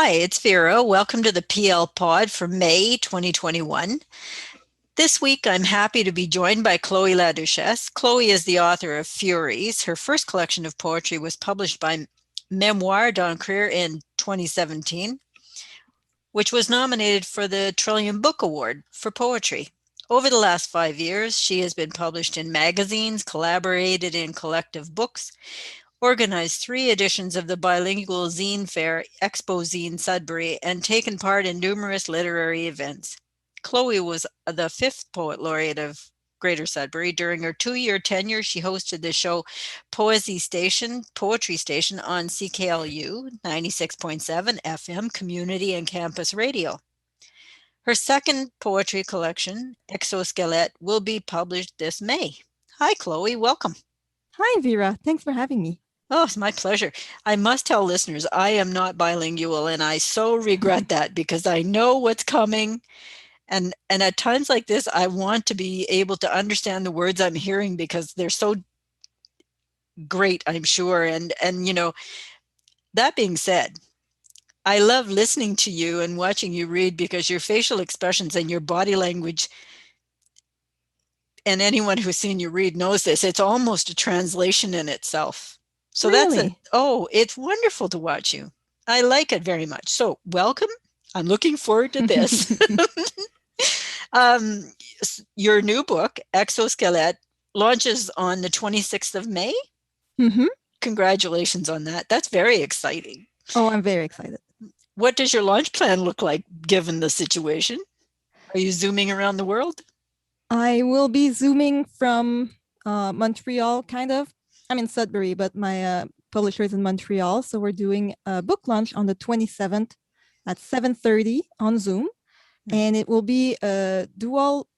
Hi, it's Vera. Welcome to the PL Pod for May 2021. This week, I'm happy to be joined by Chloé LaDuchesse. Chloé is the author of Furies. Her first collection of poetry was published by Memoir d'Encre in 2017, which was nominated for the Trillium Book Award for poetry. Over the last 5 years, she has been published in magazines, collaborated in collective books, organized 3 editions of the bilingual zine fair Expo Zine Sudbury, and taken part in numerous literary events. Chloé was the fifth poet laureate of Greater Sudbury. During her 2-year tenure, she hosted the show Poetry Station on CKLU 96.7 FM community and campus radio. Her second poetry collection, Exosquelette, will be published this May. Hi, Chloé. Welcome. Hi, Vera. Thanks for having me. Oh, it's my pleasure. I must tell listeners, I am not bilingual, and I so regret that because I know what's coming. And at times like this, I want to be able to understand the words I'm hearing because they're so great, I'm sure. And that being said, I love listening to you and watching you read because your facial expressions and your body language, and anyone who's seen you read knows this, it's almost a translation in itself. So Really? it's wonderful to watch you. I like it very much. So welcome. I'm looking forward to this. um, your new book, Exosquelette, launches on the 26th of May. Mm-hmm. Congratulations on that. That's very exciting. Oh, I'm very excited. What does your launch plan look like given the situation? Are you zooming around the world? I will be zooming from Montreal, kind of. I'm in Sudbury, but my publisher is in Montreal. So we're doing a book launch on the 27th at 7:30 on Zoom. And it will be a dual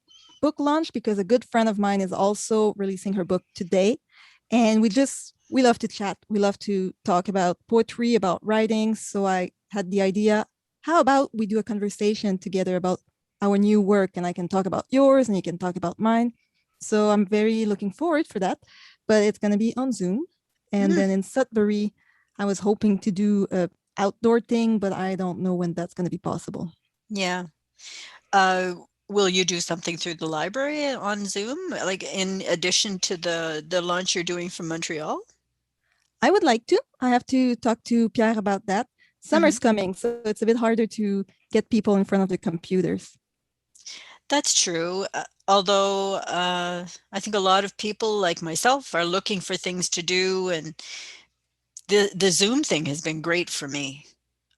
book launch because a good friend of mine is also releasing her book today. And we love to chat. We love to talk about poetry, about writing. So I had the idea, how about we do a conversation together about our new work, and I can talk about yours and you can talk about mine. So I'm very looking forward for that, but it's going to be on Zoom. And then in Sudbury, I was hoping to do a outdoor thing, but I don't know when that's going to be possible. Yeah. Will you do something through the library on Zoom, like in addition to the launch you're doing from Montreal? I would like to. I have to talk to Pierre about that. Summer's coming, so it's a bit harder to get people in front of the computers. That's true. Although I think a lot of people like myself are looking for things to do, and the Zoom thing has been great for me.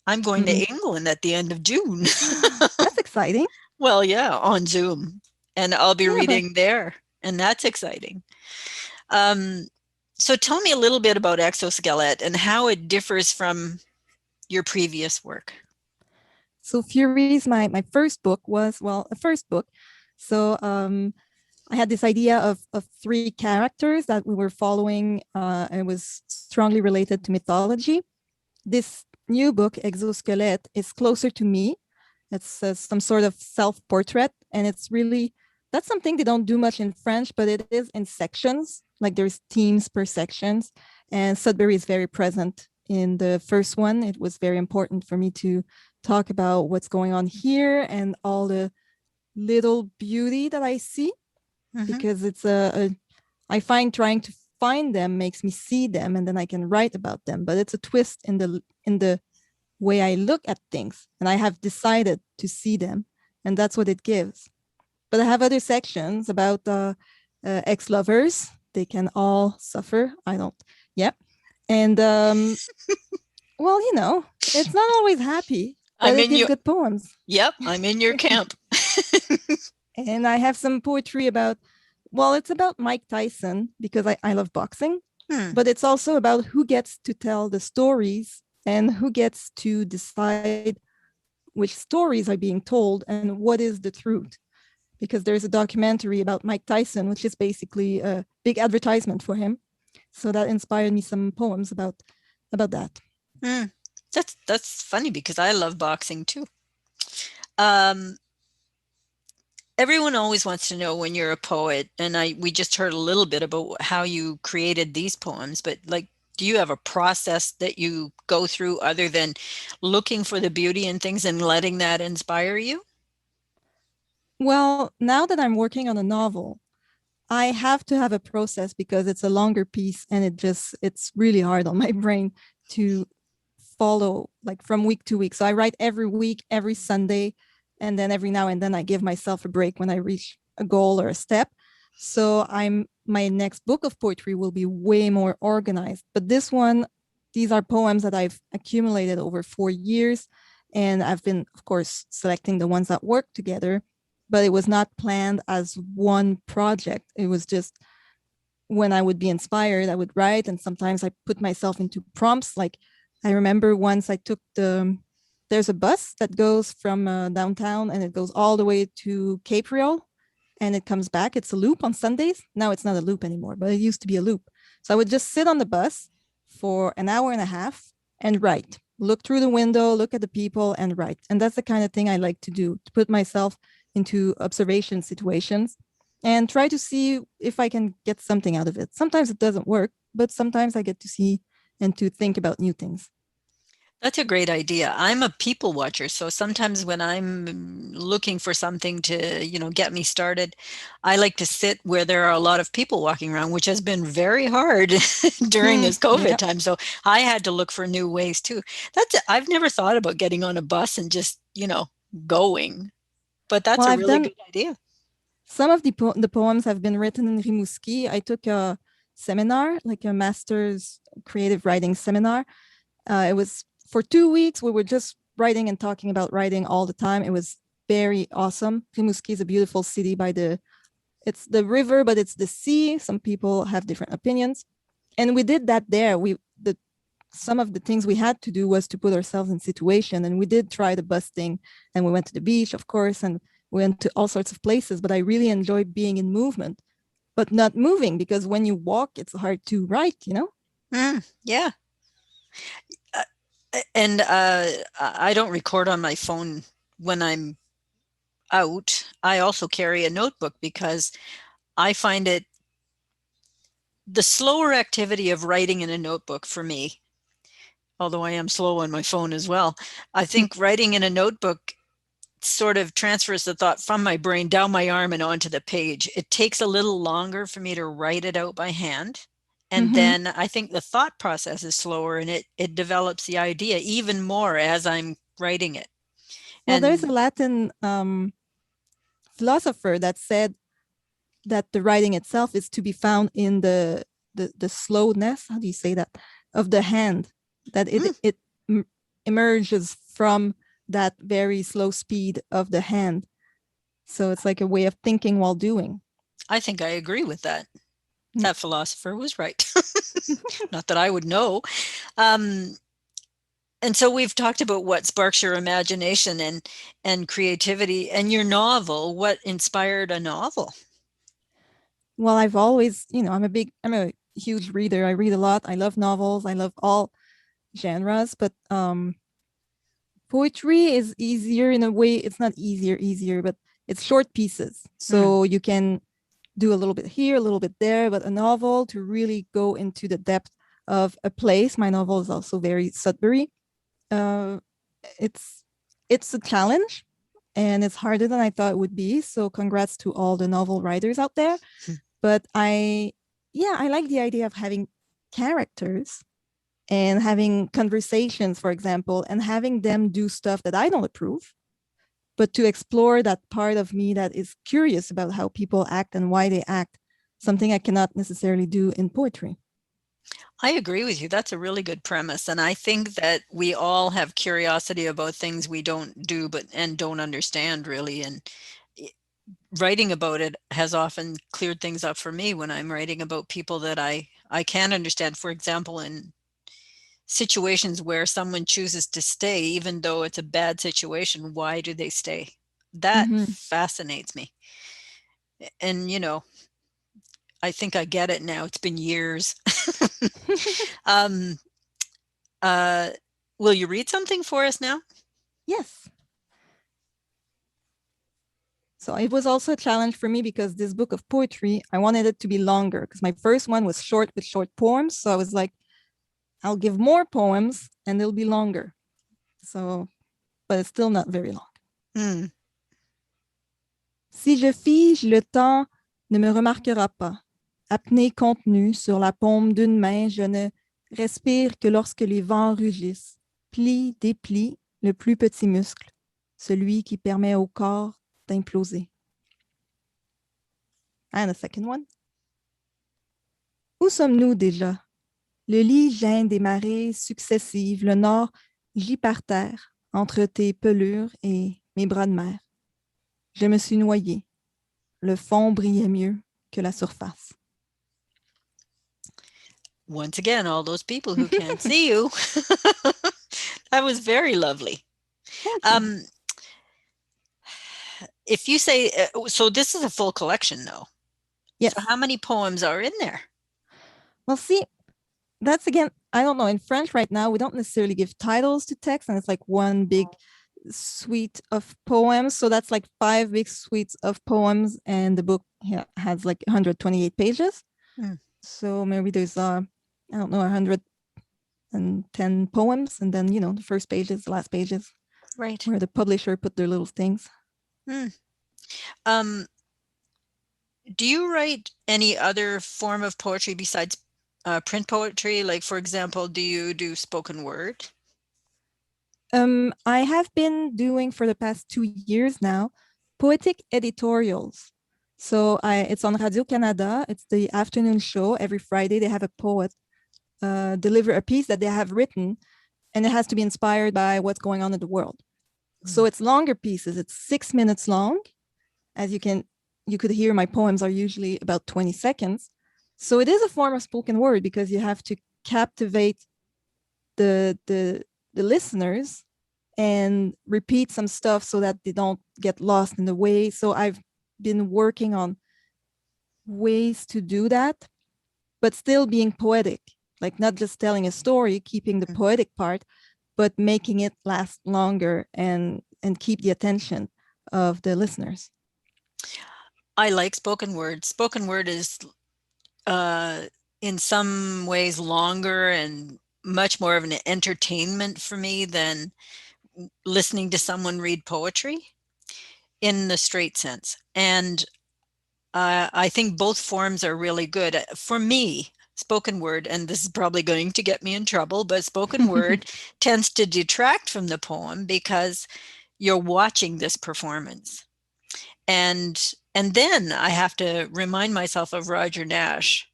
I'm going to England at the end of June. That's exciting. Well, yeah, on Zoom, and I'll be Yeah, but reading there, and that's exciting. So tell me a little bit about Exosquelette and how it differs from your previous work. so Furies, my first book was, well, a first book. So I had this idea of 3 characters that we were following, and it was strongly related to mythology. This new book, Exosquelette, is closer to me. It's some sort of self-portrait, and it's really, that's something they don't do much in French, but it is in sections, like there's themes per sections, and Sudbury is very present in the first one. It was very important for me to talk about what's going on here and all the little beauty that I see, because it's I find trying to find them makes me see them, and then I can write about them. But it's a twist in the way I look at things, and I have decided to see them, and that's what it gives. But I have other sections about ex-lovers. They can all suffer. I don't. Yeah, and well, it's not always happy, but it gives good poems. Yep, I'm in your camp. And I have some poetry about, well, it's about Mike Tyson because I love boxing, but it's also about who gets to tell the stories and who gets to decide which stories are being told and what is the truth. Because there's a documentary about Mike Tyson, which is basically a big advertisement for him. So that inspired me some poems about that. That's funny because I love boxing too. Everyone always wants to know when you're a poet, and we just heard a little bit about how you created these poems, but like, Do you have a process that you go through other than looking for the beauty in things and letting that inspire you? Well, now that I'm working on a novel, I have to have a process because it's a longer piece and it's really hard on my brain to follow like from week to week. So I write every week, every Sunday, and then every now and then I give myself a break when I reach a goal or a step. So my next book of poetry will be way more organized. But these are poems that I've accumulated over 4 years. And I've been, of course, selecting the ones that work together, but it was not planned as one project. It was just when I would be inspired, I would write. And sometimes I put myself into prompts. Like I remember once I took there's a bus that goes from downtown and it goes all the way to Cape Rio and it comes back. It's a loop on Sundays. Now it's not a loop anymore, but it used to be a loop. So I would just sit on the bus for an hour and a half and write, look through the window, look at the people and write. And that's the kind of thing I like to do, to put myself into observation situations and try to see if I can get something out of it. Sometimes it doesn't work, but sometimes I get to see and to think about new things. That's a great idea. I'm a people watcher, so sometimes when I'm looking for something to, get me started, I like to sit where there are a lot of people walking around, which has been very hard during this COVID Yeah. time. So I had to look for new ways too. I've never thought about getting on a bus and just, going, but that's Well, a I've really done good idea. some of the poems have been written in Rimouski. I took a seminar, like a master's creative writing seminar. It was for 2 weeks. We were just writing and talking about writing all the time. It was very awesome. Rimouski is a beautiful city it's the river, but it's the sea. Some people have different opinions. And we did that there. Some of the things we had to do was to put ourselves in situation. And we did try the bus thing and we went to the beach, of course, and we went to all sorts of places, but I really enjoyed being in movement, but not moving because when you walk, it's hard to write. Yeah. Uh, and I don't record on my phone when I'm out. I also carry a notebook because I find it the slower activity of writing in a notebook for me, although I am slow on my phone as well. I think writing in a notebook sort of transfers the thought from my brain down my arm and onto the page. It takes a little longer for me to write it out by hand. And Mm-hmm. then I think the thought process is slower and it develops the idea even more as I'm writing it. Well, there's a And Latin philosopher that said that the writing itself is to be found in the slowness, how do you say that, of the hand, that it emerges from that very slow speed of the hand. So it's like a way of thinking while doing. I think I agree with that. That philosopher was right. Not that I would know. Um, and so we've talked about what sparks your imagination and creativity. And your novel, what inspired a novel? Well, I've always, I'm a huge reader. I read a lot. I love novels. I love all genres, but poetry is easier in a way. It's not easier, but it's short pieces. So you can do a little bit here, a little bit there, but a novel to really go into the depth of a place. My novel is also very Sudbury. Uh, it's it's a challenge and it's harder than I thought it would be. So congrats to all the novel writers out there. But I like the idea of having characters and having conversations, for example, and having them do stuff that I don't approve, but to explore that part of me that is curious about how people act and why they act, something I cannot necessarily do in poetry. I agree with you. That's a really good premise. And I think that we all have curiosity about things we don't do and don't understand really. And writing about it has often cleared things up for me when I'm writing about people that I can understand. For example, in situations where someone chooses to stay, even though it's a bad situation, why do they stay? That Mm-hmm. fascinates me. And, I think I get it now. It's been years. um, uh, will you read something for us now? Yes. So it was also a challenge for me because this book of poetry, I wanted it to be longer because my first one was short with short poems. So I was like, I'll give more poems and they'll be longer. So, but it's still not very long. Mm. Si je fige le temps, ne me remarquera pas. Apnée contenue sur la paume d'une main, je ne respire que lorsque les vents rugissent. Plie, déplie le plus petit muscle, celui qui permet au corps d'imploser. And the second one. Où sommes-nous déjà? Le lit gêne des marées successives, le nord gît par terre, entre tes pelures et mes bras de mer. Je me suis noyée. Le fond brillait mieux que la surface. Once again, all those people who can't see you. That was very lovely. If you say, so this is a full collection though. Yes. So how many poems are in there? Well, see, that's again, I don't know. In French right now, we don't necessarily give titles to text, and it's like one big suite of poems. So that's like 5 big suites of poems, and the book has like 128 pages. Mm. So maybe there's, I don't know, 110 poems, and then, you know, the first pages, the last pages, right, where the publisher put their little things. Mm. Do you write any other form of poetry besides print poetry? Like, for example, do you do spoken word? I have been doing for the past 2 years now poetic editorials. So it's on Radio-Canada. It's the afternoon show. Every Friday they have a poet deliver a piece that they have written, and it has to be inspired by what's going on in the world. So it's longer pieces. It's 6 minutes long. As you could hear, my poems are usually about 20 seconds. So it is a form of spoken word because you have to captivate the listeners and repeat some stuff so that they don't get lost in the way. So I've been working on ways to do that, but still being poetic, like not just telling a story, keeping the poetic part, but making it last longer and keep the attention of the listeners. I like spoken word. Spoken word is in some ways longer and much more of an entertainment for me than listening to someone read poetry in the straight sense. And I think both forms are really good. For me, spoken word, and this is probably going to get me in trouble, but spoken word tends to detract from the poem because you're watching this performance. And then I have to remind myself of Roger Nash,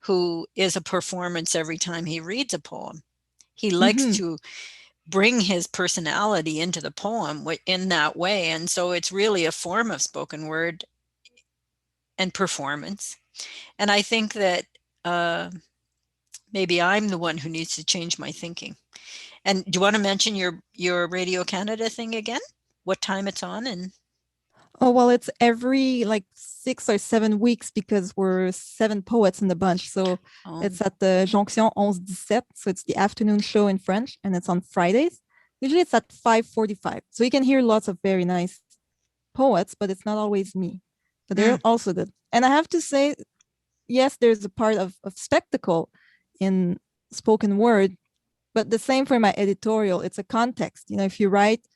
who is a performance every time he reads a poem. He likes to bring his personality into the poem in that way. And so it's really a form of spoken word and performance. And I think that maybe I'm the one who needs to change my thinking. And do you want to mention your Radio-Canada thing again? What time it's on? And oh, well, it's every like 6 or 7 weeks because we're 7 poets in the bunch. So it's at the Jonction 11-17. So it's the afternoon show in French, and it's on Fridays. Usually it's at 5:45. So you can hear lots of very nice poets, but it's not always me. But they're also good. And I have to say, yes, there's a part of spectacle in spoken word, but the same for my editorial. It's a context. You know, if you write,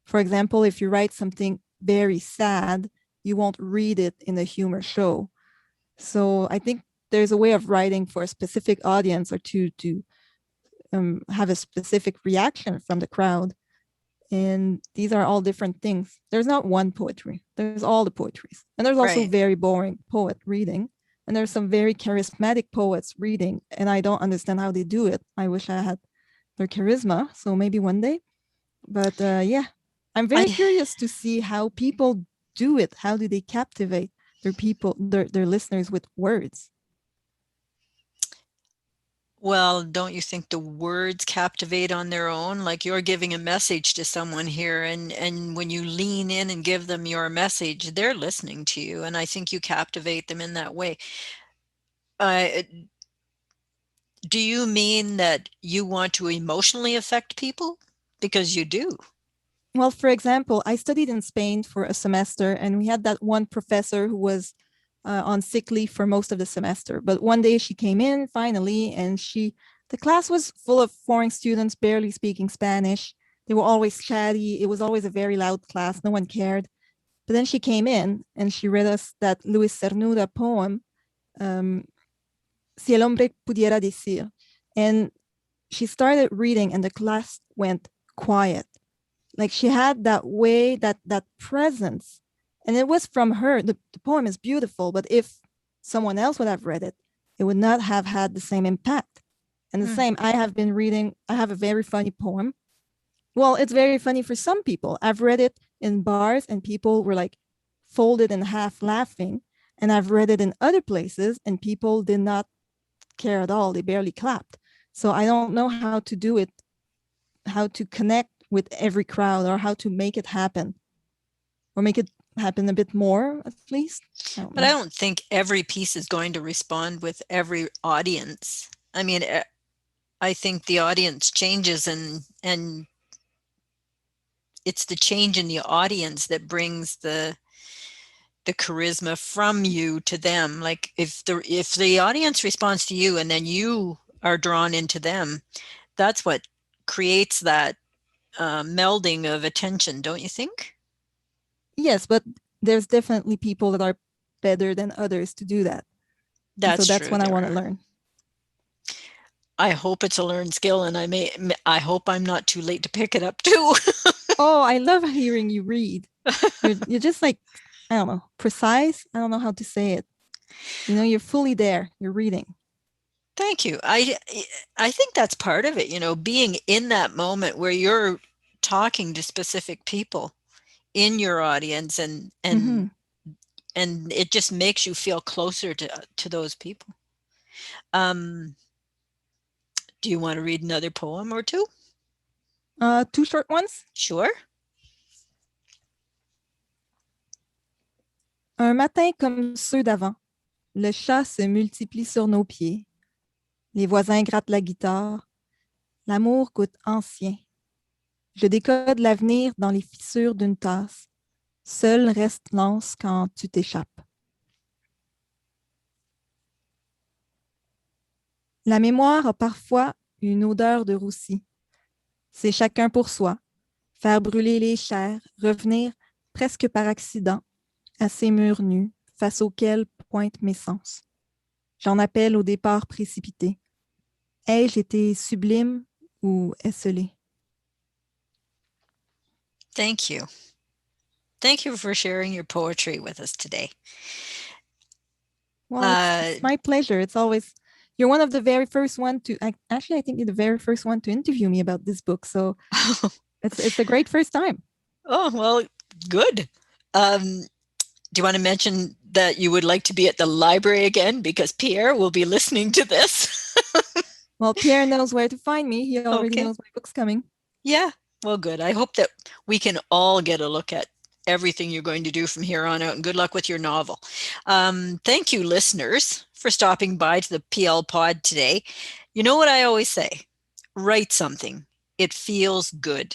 for example, if you write something very sad, you won't read it in a humor show. So I think there's a way of writing for a specific audience or to have a specific reaction from the crowd. And these are all different things. There's not one poetry. There's all the poetries. And there's also very boring poet reading. And there's some very charismatic poets reading. And I don't understand how they do it. I wish I had their charisma. So maybe one day. But yeah, I'm very curious to see how people do it. How do they captivate their listeners with words? well, don't you think the words captivate on their own? Like you're giving a message to someone here, and when you lean in and give them your message, they're listening to you, and I think you captivate them in that way. Do you mean that you want to emotionally affect people? Because you do. Well, for example, I studied in Spain for a semester, and we had that one professor who was on sick leave for most of the semester. But one day she came in finally, and she The class was full of foreign students barely speaking Spanish. They were always chatty. It was always a very loud class. No one cared. But then she came in and she read us that Luis Cernuda poem, Si el hombre pudiera decir. And she started reading and the class went quiet. Like she had that way, that presence. And it was from her. The poem is beautiful, but if someone else would have read it, it would not have had the same impact. And the same, I have been reading, I have a very funny poem. Well, it's very funny for some people. I've read it in bars and people were like folded in half laughing. And I've read it in other places and people did not care at all. They barely clapped. So I don't know how to do it, how to connect with every crowd or how to make it happen or make it happen a bit more at least. But I don't think every piece is going to respond with every audience. I mean, I think the audience changes and it's the change in the audience that brings the charisma from you to them. Like if the audience responds to you and then you are drawn into them, that's what creates that melding of attention, don't you think? Yes, but there's definitely people that are better than others to do that. That's so that's true, what I want to learn. I hope it's a learned skill and I hope I'm not too late to pick it up too. Oh, I love hearing you read. You're just like, I don't know, precise. I don't know how to say it. You know, you're fully there. You're reading. Thank you. I think that's part of it, you know, being in that moment where you're talking to specific people in your audience and it just makes you feel closer to those people. Do you want to read another poem or two? Two short ones? Sure. Un matin comme ceux d'avant, le chat se multiplie sur nos pieds. Les voisins grattent la guitare. L'amour coûte ancien. Je décode l'avenir dans les fissures d'une tasse. Seul reste l'anse quand tu t'échappes. La mémoire a parfois une odeur de roussi. C'est chacun pour soi. Faire brûler les chairs, revenir presque par accident à ces murs nus face auxquels pointent mes sens. J'en appelle au départ précipité. Ai-je été sublime ou esselé? Thank you. Thank you for sharing your poetry with us today. Well, it's my pleasure. It's always, you're one of the very first one to, actually, I think you're the very first one to interview me about this book. So it's a great first time. Oh, well, good. Do you want to mention that you would like to be at the library again because Pierre will be listening to this? Well, Pierre knows where to find me. He already knows my book's coming. Yeah, well, good. I hope that we can all get a look at everything you're going to do from here on out, and good luck with your novel. Thank you, listeners, for stopping by to the PL Pod today. You know what I always say? Write something. It feels good.